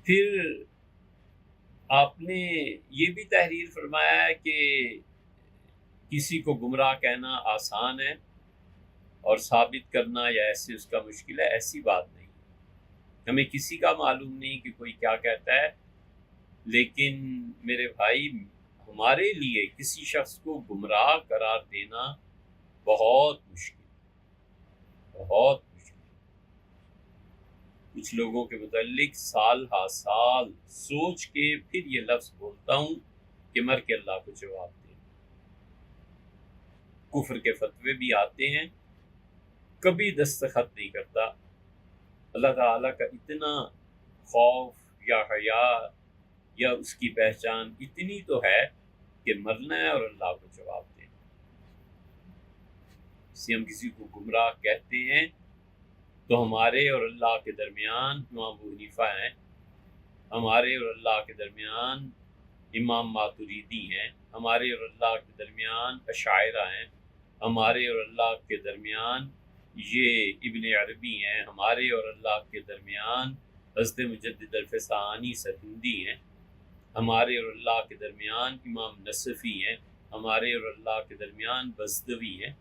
پھر آپ نے یہ بھی تحریر فرمایا ہے کہ کسی کو گمراہ کہنا آسان ہے اور ثابت کرنا یا ایسے اس کا مشکل ہے. ایسی بات نہیں. ہمیں کسی کا معلوم نہیں کہ کوئی کیا کہتا ہے، لیکن میرے بھائی ہمارے لیے کسی شخص کو گمراہ قرار دینا بہت مشکل، بہت مشکل. کچھ لوگوں کے متعلق سال ہا سال سوچ کے پھر یہ لفظ بولتا ہوں کہ مر کے اللہ کو جواب دیں. کفر کے فتوے بھی آتے ہیں، کبھی دستخط نہیں کرتا. اللہ تعالیٰ کا اتنا خوف یا حیا یا اس کی پہچان اتنی تو ہے کہ مرنا ہے اور اللہ کو جواب دیں. اس سے ہم کسی کو گمراہ کہتے ہیں تو ہمارے اور اللہ کے درمیان امام ابو حنیفہ ہیں، ہمارے اور اللہ کے درمیان امام ماتریدی ہیں، ہمارے اور اللہ کے درمیان اشاعرہ ہیں، ہمارے اور اللہ کے درمیان یہ ابن عربی ہیں، ہمارے اور اللہ کے درمیان حضرت مجدد الفسانی سرہندی ہیں، ہمارے اور اللہ کے درمیان امام نصفی ہیں، ہمارے اور اللہ کے درمیان بزدوی ہیں.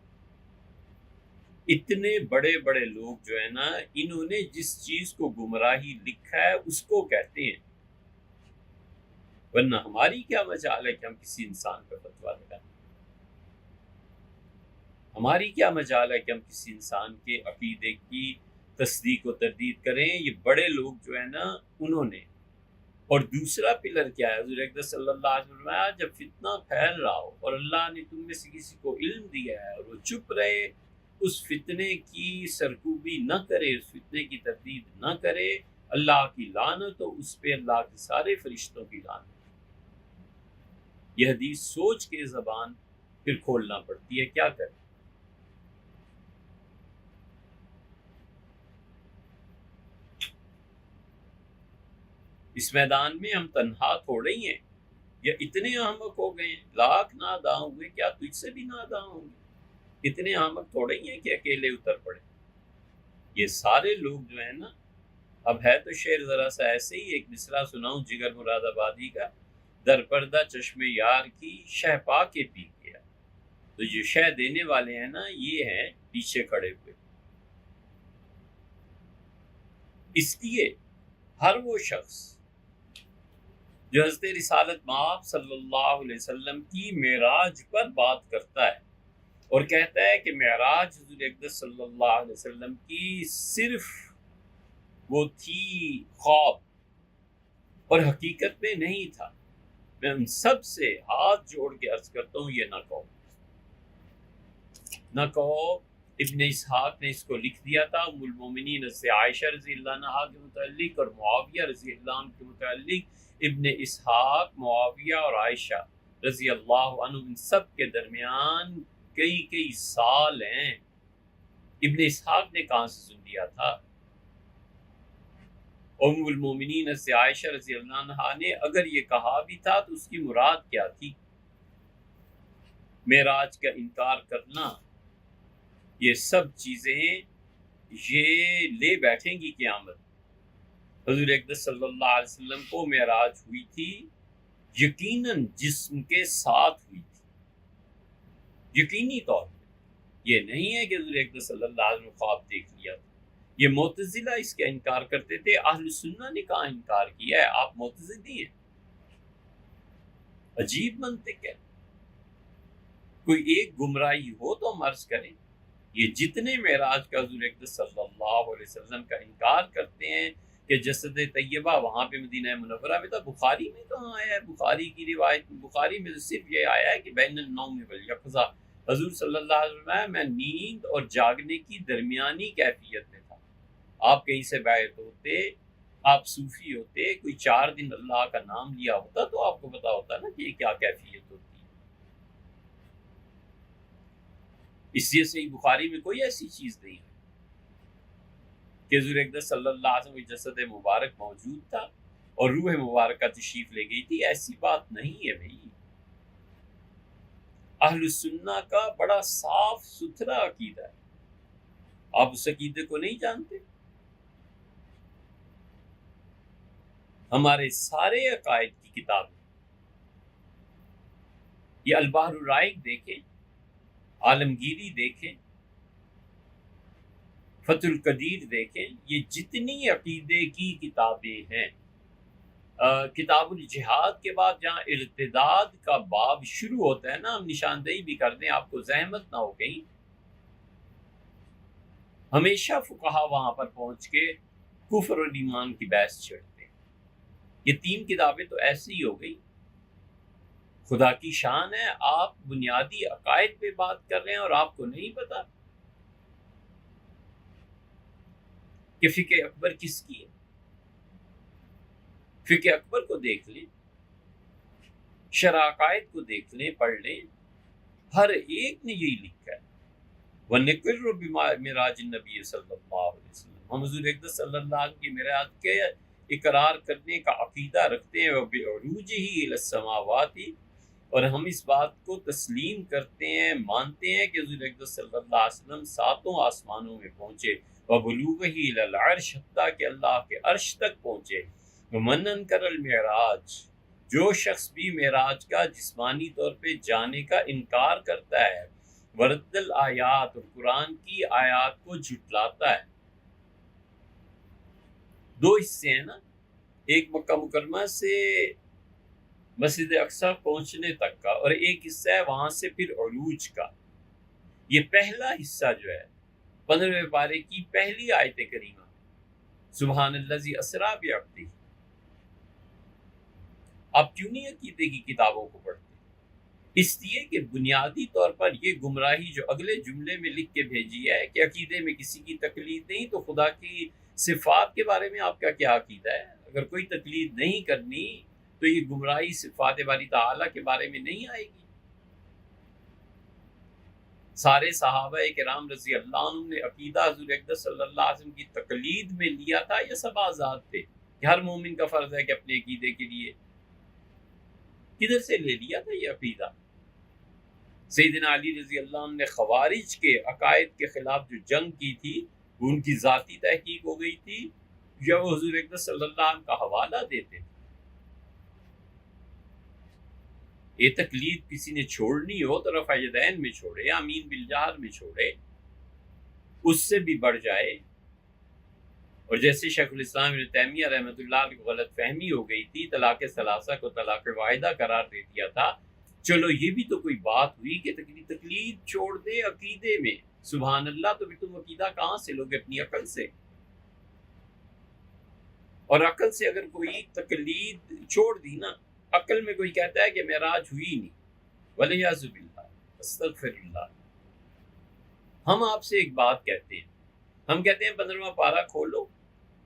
اتنے بڑے بڑے لوگ جو ہیں نا، انہوں نے جس چیز کو گمراہی لکھا ہے اس کو کہتے ہیں، ورنہ ہماری کیا مجال ہے کہ ہم کسی انسان پر فتویٰ لگائیں. ہماری کیا مجال ہے کہ ہم کسی انسان کے عقیدے کی تصدیق و تردید کریں. یہ بڑے لوگ جو ہیں نا انہوں نے. اور دوسرا پلر کیا ہے؟ حضور اقدس صلی اللہ علیہ وسلم فرمایا جب فتنہ پھیل رہا ہو اور اللہ نے تم میں سے کسی کو علم دیا ہے اور وہ چپ رہے، اس فتنے کی سرکوبی نہ کرے، اس فتنے کی تردید نہ کرے، اللہ کی لعنت ہو اس پہ، اللہ کے سارے فرشتوں کی لعنت. یہ حدیث سوچ کے زبان پھر کھولنا پڑتی ہے، کیا کریں. اس میدان میں ہم تنہا تھوڑے ہی ہیں، یا اتنے احمق ہو گئے ہیں، لاکھ ناداں ہوئے، کیا تجھ سے بھی ناداں ہوں گے؟ اتنے احمق تھوڑے ہی ہیں کہ اکیلے اتر پڑے. یہ سارے لوگ جو ہیں نا، اب ہے تو شعر ذرا سا ایسے ہی، ایک مصرع سناؤں جگر مراد آبادی کا. در پردہ چشم یار کی شہ پا کے پی گیا. تو جو شہ دینے والے ہیں نا، یہ ہیں پیچھے کھڑے ہوئے. اس لیے ہر وہ شخص جو حضرت رسالت مآب صلی اللہ علیہ وسلم کی معراج پر بات کرتا ہے اور کہتا ہے کہ معراج حضور اقدس صلی اللہ علیہ وسلم کی صرف وہ تھی خواب اور حقیقت میں نہیں تھا، میں ان سب سے ہاتھ جوڑ کے عرض کرتا ہوں یہ نہ کہو، نہ کہو. ابن اسحاق نے اس کو لکھ دیا تھا ام المومنین سے عائشہ رضی اللہ عنہا کے متعلق اور معاویہ رضی اللہ عنہ کے متعلق. ابن اسحاق، معاویہ اور عائشہ رضی اللہ عنہ، ان سب کے درمیان کئی سال ہیں. ابن اسحاق نے کہاں سے سن لیا تھا؟ ام المومنین سے عائشہ رضی اللہ عنہا نے اگر یہ کہا بھی تھا تو اس کی مراد کیا تھی؟ معراج کا انکار کرنا، یہ سب چیزیں یہ لے بیٹھیں گی قیامت. حضور اقدس صلی اللہ علیہ وسلم کو معراج ہوئی تھی، یقیناً جسم کے ساتھ ہوئی تھی، یقینی طور پہ. یہ نہیں ہے کہ حضور اقدس صلی اللہ علیہ وسلم خواب دیکھ لیا تھا. یہ معتزلہ اس کا انکار کرتے تھے. اہل سنہ نے کہاں انکار کیا ہے؟ آپ معتزلی ہیں. عجیب منطق ہے. کوئی ایک گمراہی ہو تو ہم عرض کریں. یہ جتنے معراج کا حضور اقدس صلی اللہ علیہ وسلم کا انکار کرتے ہیں کہ جسد طیبہ وہاں پہ مدینہ منورہ میں تھا، بخاری میں کہاں آیا ہے؟ بخاری کی روایت، بخاری میں صرف یہ آیا ہے کہ بین النوم والیقظہ، حضور صلی اللہ علیہ وسلم میں نیند اور جاگنے کی درمیانی کیفیت میں تھا. آپ کہیں سے بیعت ہوتے، آپ صوفی ہوتے، کوئی 4 دن اللہ کا نام لیا ہوتا تو آپ کو پتا ہوتا نا کہ یہ کیا کیفیت ہوتی ہے. اس لیے صحیح بخاری میں کوئی ایسی چیز نہیں ہے کہ حضور اقدس صلی اللہ علیہ وسلم کی جسد مبارک موجود تھا اور روح مبارکہ تشریف لے گئی تھی. ایسی بات نہیں ہے بھائی. اہل السنہ کا بڑا صاف ستھرا عقیدہ ہے. آپ اس عقیدے کو نہیں جانتے؟ ہمارے سارے عقائد کی کتاب ہے۔ یہ البحر الرائق دیکھیں، عالمگیری دیکھیں، فتح القدیر دیکھیں، یہ جتنی عقیدے کی کتابیں ہیں، کتاب الجہاد کے بعد جہاں ارتداد کا باب شروع ہوتا ہے نا، ہم نشاندہی بھی کر دیں آپ کو زحمت نہ ہو کہیں، ہمیشہ فقہا وہاں پر پہنچ کے کفر اور ایمان کی بحث چھڑتے ہیں۔ یہ تین کتابیں تو ایسی ہی ہو گئی۔ خدا کی شان ہے، آپ بنیادی عقائد پہ بات کر رہے ہیں اور آپ کو نہیں پتا کہ فقہ اکبر کس کی ہے۔ فقہ اکبر کو دیکھ لیں، شرح عقائد کو دیکھ لیں، پڑھ لیں، ہر ایک نے یہی لکھا ہے۔ وَنَقِرُّ بِمِعْرَاجِ النَّبِيِّ صلی اللہ علیہ وسلم، ہم حضور اقدس صلی اللہ علیہ وسلم کی معراج کے اقرار کرنے کا عقیدہ رکھتے ہیں، وَبِعُرُوجِهِ إِلَى السَّمَاوَاتِ، اور ہم اس بات کو تسلیم کرتے ہیں، مانتے ہیں کہ حضور اقدس صلی اللہ علیہ وسلم ساتوں آسمانوں میں پہنچے، وَبُلُوغِهِ إِلَى الْعَرْشِ، حتیٰ کہ اللہ کے عرش تک پہنچے۔ وَمَنْ أَنْكَرَ الْمِعْرَاج، جو شخص بھی معراج کا جسمانی طور پہ جانے کا انکار کرتا ہے، ورد الآیات، اور قرآن کی آیات کو جھٹلاتا ہے۔ دو حصے ہیں نا، ایک مکہ مکرمہ سے مسجد اقصی پہنچنے تک کا، اور ایک حصہ ہے وہاں سے پھر عروج کا۔ یہ پہلا حصہ جو ہے 15ویں پارے کی پہلی آیت کریمہ، سبحان الذی اسریٰ بعبدہ، آپ کیوں نہیں عقیدے کی کتابوں کو پڑھتے؟ اس لیے کہ بنیادی طور پر یہ گمراہی جو اگلے جملے میں لکھ کے بھیجی ہے کہ عقیدے میں کسی کی تقلید نہیں، تو خدا کی صفات کے بارے میں آپ کا کیا عقیدہ ہے؟ اگر کوئی تقلید نہیں کرنی تو یہ گمراہی صفات باری تعالیٰ کے بارے میں نہیں آئے گی۔ سارے صحابہ کرام رضی اللہ عنہ نے عقیدہ حضور اقدس صلی اللہ علیہ وسلم کی تقلید میں لیا تھا، یا سب آزاد تھے کہ ہر مومن کا فرض ہے کہ اپنے عقیدے کے لیے؟ کدھر سے لے لیا تھا یہ عقیدہ؟ سیدنا علی رضی اللہ عنہ نے خوارج کے عقائد کے خلاف جو جنگ کی تھی، وہ ان کی ذاتی تحقیق ہو گئی تھی، یا وہ حضور اقدس صلی اللہ علیہ وسلم کا حوالہ دیتے تھے؟ یہ تقلید کسی نے چھوڑنی ہو تو رفع یدین میں چھوڑے، آمین بالجہر میں چھوڑے، اس سے بھی بڑھ جائے۔ اور جیسے شیخ الاسلام ابن تیمیہ رحمۃ اللہ علیہ کو غلط فہمی ہو گئی تھی، طلاق ثلاثہ کو طلاق واحدہ قرار دے دیا تھا، چلو یہ بھی تو کوئی بات ہوئی کہ تقلید چھوڑ دے عقیدے میں، سبحان اللہ، تو پھر تم عقیدہ کہاں سے لوگے؟ اپنی عقل سے۔ اور عقل سے اگر کوئی تقلید چھوڑ دی نا، عقل میں کوئی کہتا ہے کہ معراج ہوئی نہیں، ولیعذ باللہ، استغفر اللہ، ہم آپ سے ایک بات کہتے ہیں، ہم کہتے ہیں 15واں پارہ کھولو،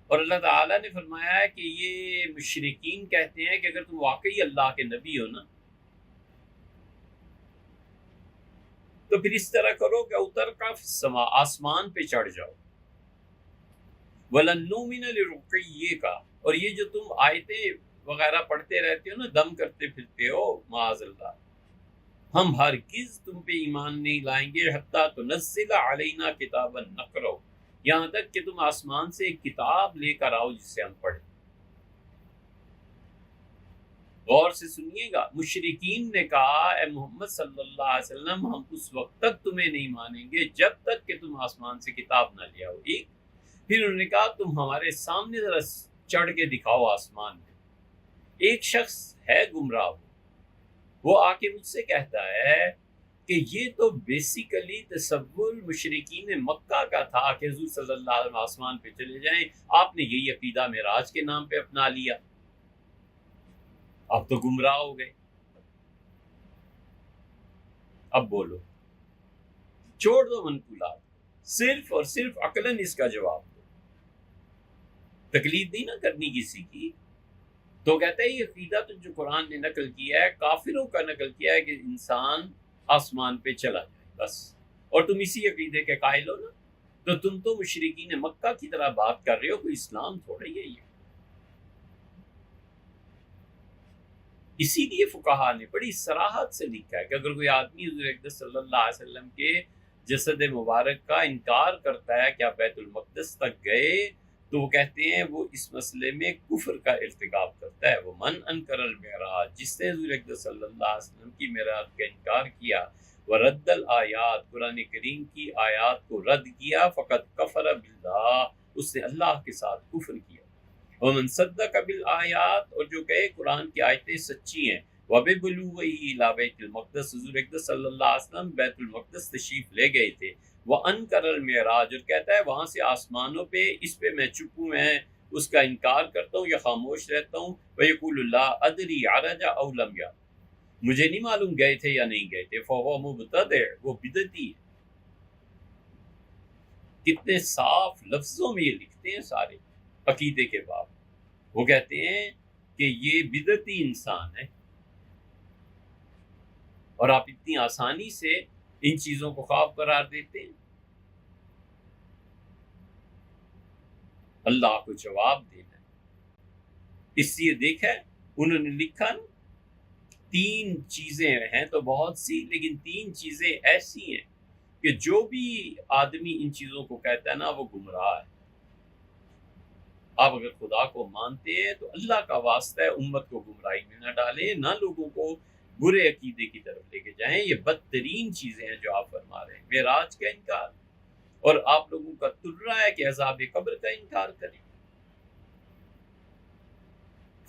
اور اللہ تعالیٰ نے فرمایا ہے کہ یہ مشرکین کہتے ہیں کہ اگر تم واقعی اللہ کے نبی ہو نا، تو پھر اس طرح کرو کہ اتر کا سما، آسمان پہ چڑھ جاؤ، وَلَن نُؤْمِنَ لِرُقِيِّكَ، اور یہ جو تم آیتیں وغیرہ پڑھتے رہتے ہو نا، دم کرتے پھرتے ہو، معاذ اللہ، ہم ہرگز تم پہ ایمان نہیں لائیں گے، حتیٰ تنزل علینا کتابا نقرأ، یہاں تک کہ تم آسمان سے ایک کتاب لے کر آؤ جسے ہم پڑھیں۔ غور سے سنیے گا، مشرکین نے کہا اے محمد صلی اللہ علیہ وسلم، ہم اس وقت تک تمہیں نہیں مانیں گے جب تک کہ تم آسمان سے کتاب نہ لے آؤ۔ ایک پھر انہوں نے کہا تم ہمارے سامنے ذرا چڑھ کے دکھاؤ آسمان میں۔ ایک شخص ہے گمراہ، وہ آ کے مجھ سے کہتا ہے کہ یہ تو بیسیکلی تصور مشرکین مکہ کا تھا کہ حضور صلی اللہ علیہ وسلم آسمان پہ چلے جائیں، آپ نے یہی عقیدہ معراج کے نام پہ اپنا لیا، اب تو گمراہ ہو گئے۔ اب بولو، چھوڑ دو منقولات، صرف اور صرف عقلاً اس کا جواب دو۔ تقلید نہیں نہ کرنی کسی کی۔ تو کہتا ہے یہ عقیدہ تو جو قرآن نے نقل کیا ہے، کافروں کا نقل کیا ہے کہ انسان آسمان پہ چلا جائے بس، اور تم اسی عقیدے کے قائل ہو نا، تو تم تو مشرکین مکہ کی طرح بات کر رہے ہو، کوئی اسلام تھوڑا ہی ہے یہ۔ اسی لیے فقہا نے بڑی صراحت سے لکھا ہے کہ اگر کوئی آدمی حضور اقدس صلی اللہ علیہ وسلم کے جسد مبارک کا انکار کرتا ہے کہ آپ بیت المقدس تک گئے، تو وہ کہتے ہیں وہ اس مسئلے میں کفر کا ارتکاب کرتا ہے. وہ من انکر المعراج، جس نے حضور اقدس صلی اللہ علیہ وسلم کی معراج کا انکار کیا، ورد الآیات، قرآن کریم کی آیات کو رد کیا، فقط کفر باللہ، اس نے اللہ کے ساتھ کفر کیا. ومن صدق بالآیات، اور جو کہے قرآن کی آیتیں سچی ہیں، وببلوغہ الی بیت المقدس، حضور اقدس صلی اللہ علیہ وسلم بیت المقدس تشریف لے گئے تھے، وانکر المعراج، اور کہتا ہے وہاں سے آسمانوں پہ، اس پہ میں چپ ہوں، میں اس کا انکار کرتا ہوں یا خاموش رہتا ہوں. ویقول لا ادری عرج او لم یعرج، مجھے نہیں معلوم گئے تھے یا نہیں گئے تھے. فهو مبتدع، وہ بدعتی ہے. کتنے صاف لفظوں میں یہ لکھتے ہیں سارے عقیدے کے باب. وہ کہتے ہیں کہ یہ بدعتی انسان ہے، اور آپ اتنی آسانی سے ان چیزوں کو خواب قرار دیتے ہیں. اللہ کو جواب دینا ہے. اس لیے دیکھا ہے انہوں نے لکھا نا، 3 چیزیں ہیں تو بہت سی، لیکن 3 چیزیں ایسی ہیں کہ جو بھی آدمی ان چیزوں کو کہتا ہے نا وہ گمراہ ہے. آپ اگر خدا کو مانتے ہیں تو اللہ کا واسطہ ہے امت کو گمراہی میں نہ ڈالیں، نہ لوگوں کو برے عقیدے کی طرف لے کے جائیں. یہ بدترین چیزیں ہیں جو آپ فرما رہے ہیں. معراج کا انکار، اور آپ لوگوں کا ترا ہے کہ عذاب قبر کا انکار کریں.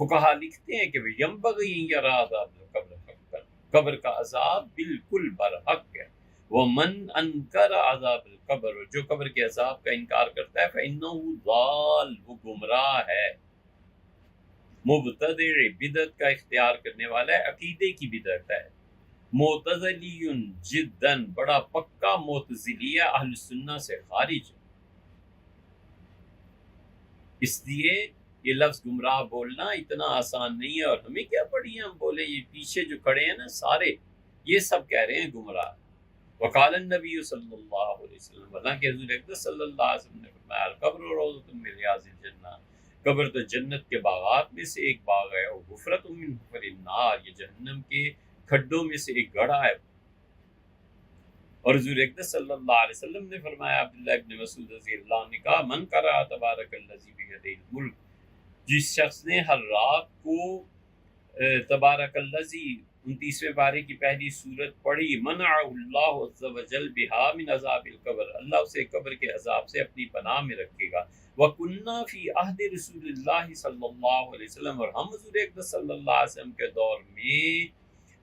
فقہا لکھتے ہیں کہ ينبغي ان يرى عذاب القبر حقا، قبر کا عذاب بالکل برحق ہے. ومن انکر عذاب القبر، جو قبر کے عذاب کا انکار کرتا ہے، فإنه ضال، وہ گمراہ ہے. مبتدع، بدعت کا اختیار کرنے والا ہے، عقیدے کی بدعت ہے. معتزلی جدا، بڑا پکا معتزلی ہے، اہل سنہ سے خارج ہے. اس لیے یہ لفظ گمراہ بولنا اتنا آسان نہیں ہے. اور ہمیں کیا پڑی ہے ہم بولیں؟ یہ پیچھے جو کھڑے ہیں نا سارے، یہ سب کہہ رہے ہیں گمراہ. وقال النبی صلی اللہ علیہ وسلم، حالانکہ حضور اقدس صلی اللہ علیہ وسلم نے فرمایا القبر روضۃ من ریاض الجنہ، قبر تو جنت کے باغات میں سے ایک باغ ہے. اور حفرۃ من حفر النار، یہ جہنم کے کھڈوں میں سے ایک گڑھا ہے. اور حضور اقدس صلی اللہ علیہ وسلم نے فرمایا، عبداللہ ابن مسعود رضی اللہ عنہ نے کہا، من قرأ تبارک الذی بیدہ الملک، جس شخص نے ہر رات کو تبارک الذی 29ویں پارے کی پہلی سورت پڑھی، منع اللہ عز وجل بہا من عذاب القبر، اللہ اسے قبر کے عذاب سے اپنی پناہ میں رکھے گا. وَكُنَّا فِي عَهْدِ رسول اللہ صلی اللہ علیہ وسلم، اور ہم حضور اقدس صلی اللہ علیہ وسلم کے دور میں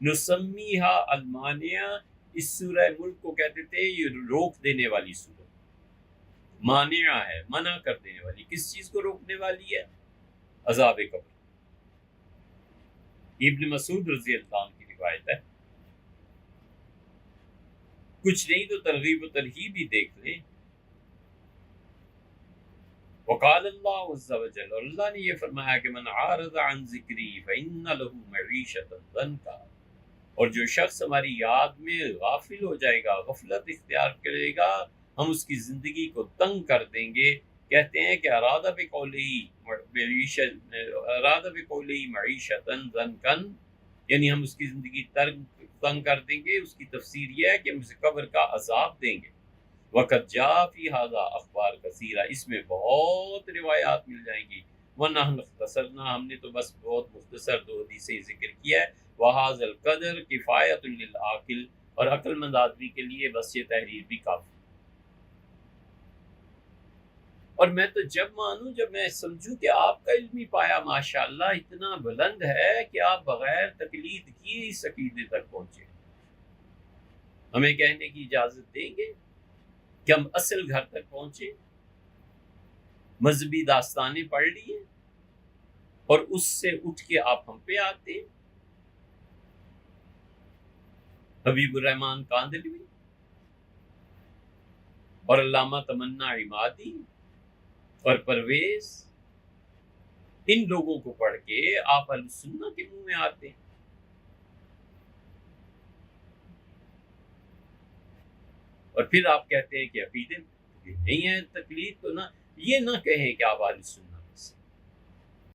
نسمیہا المانیہ، اس سورہ ملک کو کہتے تھے یہ روک دینے والی سورت. مانعہ ہے، منع کر دینے والی. کس چیز کو روکنے والی ہے؟ عذاب قبر. ابن مسعود رضی اللہ عنہ کی روایت ہے. کچھ نہیں تو ترغیب و ترہیب ہی دیکھ لیں. وقال اللہ عز وجل، اور اللہ نے یہ فرمایا کہ من عارض عن ذکری فإن له معیشۃ ضنکا، اور جو شخص ہماری یاد میں غافل ہو جائے گا، غفلت اختیار کرے گا، ہم اس کی زندگی کو تنگ کر دیں گے. کہتے ہیں کہ اراد بقولہ معیشۃ ضنکا، یعنی ہم اس کی زندگی تنگ کر دیں گے. اس کی تفسیر یہ ہے کہ ہم اسے قبر کا عذاب دیں گے. وقت جا فی ھذا اخبار کثیرہ، اس میں بہت روایات مل جائیں گی. ونحن اختصرنا، ہم نے تو بس بہت مختصر 2 حدیثیں ذکر کیا ہے. وَهَذَا الْقَدْرُ کفایۃ للعاقل، اور عقل مند آدمی کے لیے بس یہ تحریر بھی کافی. اور میں تو جب مانوں، جب میں سمجھوں کہ آپ کا علمی پایا ماشاءاللہ اتنا بلند ہے کہ آپ بغیر تقلید کیے اس عقیدے تک پہنچے، ہمیں کہنے کی اجازت دیں گے کہ ہم اصل گھر تک پہنچے، مذہبی داستانیں پڑھ لیے، اور اس سے اٹھ کے آپ ہم پہ آتے ہیں. حبیب الرحمن کاندھلوی اور علامہ تمنا عمادی اور پرویز، ان لوگوں کو پڑھ کے آپ اہل سنہ کے منہ میں آتے ہیں. اور پھر آپ کہتے ہیں کہ عقیدے نہیں ہے تقلید، تو نہ یہ نہ کہیں کہ آپ اہل سنہ